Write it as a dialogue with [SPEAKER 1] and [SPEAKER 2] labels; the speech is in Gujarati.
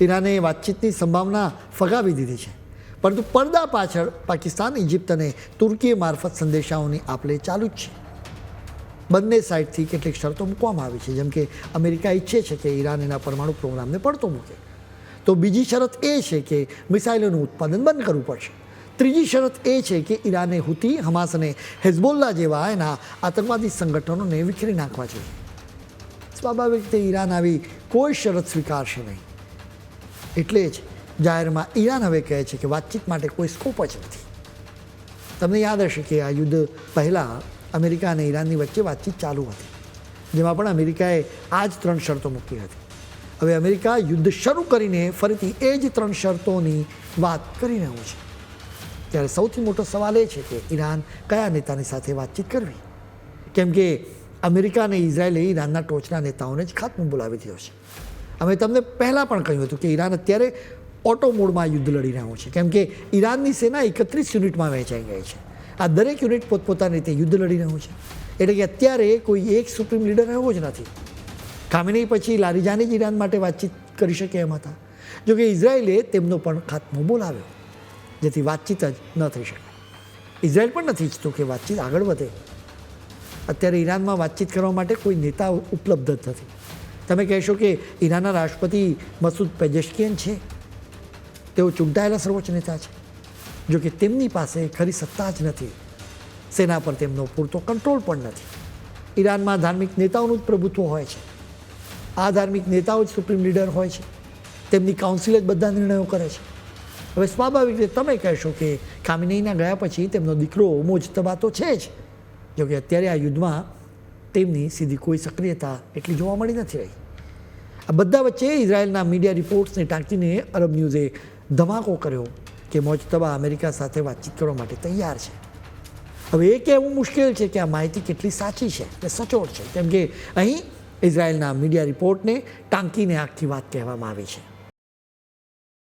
[SPEAKER 1] ઈરાને વાતચીતની સંભાવના ફગાવી દીધી છે, પરંતુ પડદા પાછળ પાકિસ્તાન, ઇજિપ્ત અને તુર્કી મારફત સંદેશાઓની આપલે ચાલુ જ છે. બંને સાઇડથી કેટલીક શરતો મૂકવામાં આવી છે, જેમ કે અમેરિકા ઈચ્છે છે કે ઈરાન એના પરમાણુ પ્રોગ્રામને પડતો મૂકે, તો બીજી શરત એ છે કે મિસાઇલોનું ઉત્પાદન બંધ કરવું પડશે. ત્રીજી શરત એ છે કે ઈરાને હુતી, હમાસ અને હેઝબોલ્લા જેવા એના આતંકવાદી સંગઠનોને વિખેરી નાખવા જોઈએ. સ્વાભાવિક રીતે ઈરાન આવી કોઈ શરત સ્વીકારશે નહીં. એટલે જ જાહેરમાં ઈરાન હવે કહે છે કે વાતચીત માટે કોઈ સ્કોપ જ નથી. તમને યાદ હશે કે આ યુદ્ધ પહેલાં અમેરિકા અને ઈરાનની વચ્ચે વાતચીત ચાલુ હતી, જેમાં પણ અમેરિકાએ આ જ 3 શરતો મૂકી હતી. હવે અમેરિકા યુદ્ધ શરૂ કરીને ફરીથી એ જ 3 શરતોની વાત કરી રહ્યું છે. ત્યારે સૌથી મોટો સવાલ એ છે કે ઈરાન કયા નેતાની સાથે વાતચીત કરવી, કેમ કે અમેરિકા અને ઇઝરાયલે ઈરાનના ટોચના નેતાઓને જ ખાતમું બોલાવી દીધો છે. અમે તમને પહેલાં પણ કહ્યું હતું કે ઈરાન અત્યારે ઓટો મોડમાં યુદ્ધ લડી રહ્યું છે, કેમ કે ઈરાનની સેના 31 યુનિટમાં વહેંચાઈ ગઈ છે. આ દરેક યુનિટ પોતપોતાની રીતે યુદ્ધ લડી રહ્યું છે. એટલે કે અત્યારે કોઈ એક સુપ્રીમ લીડર રહ્યો જ નથી. ખામેનેઈ પછી લારીજાની જ ઈરાન માટે વાતચીત કરી શકે એમ હતા. જોકે ઇઝરાયલે તેમનો પણ ખાતમો બોલાવ્યો, જેથી વાતચીત જ ન થઈ શકે. ઇઝરાયલ પણ નથી ઈચ્છતું કે વાતચીત આગળ વધે. અત્યારે ઈરાનમાં વાતચીત કરવા માટે કોઈ નેતા ઉપલબ્ધ જ નથી. તમે કહેશો કે ઈરાનના રાષ્ટ્રપતિ મસૂદ પેજેશ્કિયન છે, તેઓ ચૂંટાયેલા સર્વોચ્ચ નેતા છે, જોકે તેમની પાસે ખરી સત્તા જ નથી. સેના પર તેમનો પૂરતો કંટ્રોલ પણ નથી. ઈરાનમાં ધાર્મિક નેતાઓનું જ પ્રભુત્વ હોય છે. આ ધાર્મિક નેતાઓ જ સુપ્રીમ લીડર હોય છે. તેમની કાઉન્સિલ જ બધા નિર્ણયો કરે છે. હવે સ્વાભાવિક રીતે તમે કહેશો કે ખામેનેઈના ગયા પછી તેમનો દીકરો મોજતબા તો છે જ, જોકે અત્યારે આ યુદ્ધમાં તેમની સીધી કોઈ સક્રિયતા એટલી જોવા મળી નથી રહી. આ બધા વચ્ચે ઇઝરાયલના મીડિયા રિપોર્ટ્સને ટાંકીને અરબ ન્યૂઝે ધમાકો કર્યો કે મોજતબા અમેરિકા સાથે વાતચીત કરવા માટે તૈયાર છે. હવે એ કહેવું મુશ્કેલ છે કે આ માહિતી કેટલી સાચી છે કે સચોટ છે, કેમ કે અહીં ઇઝરાયલના મીડિયા રિપોર્ટને ટાંકીને આખી વાત કહેવામાં આવી છે.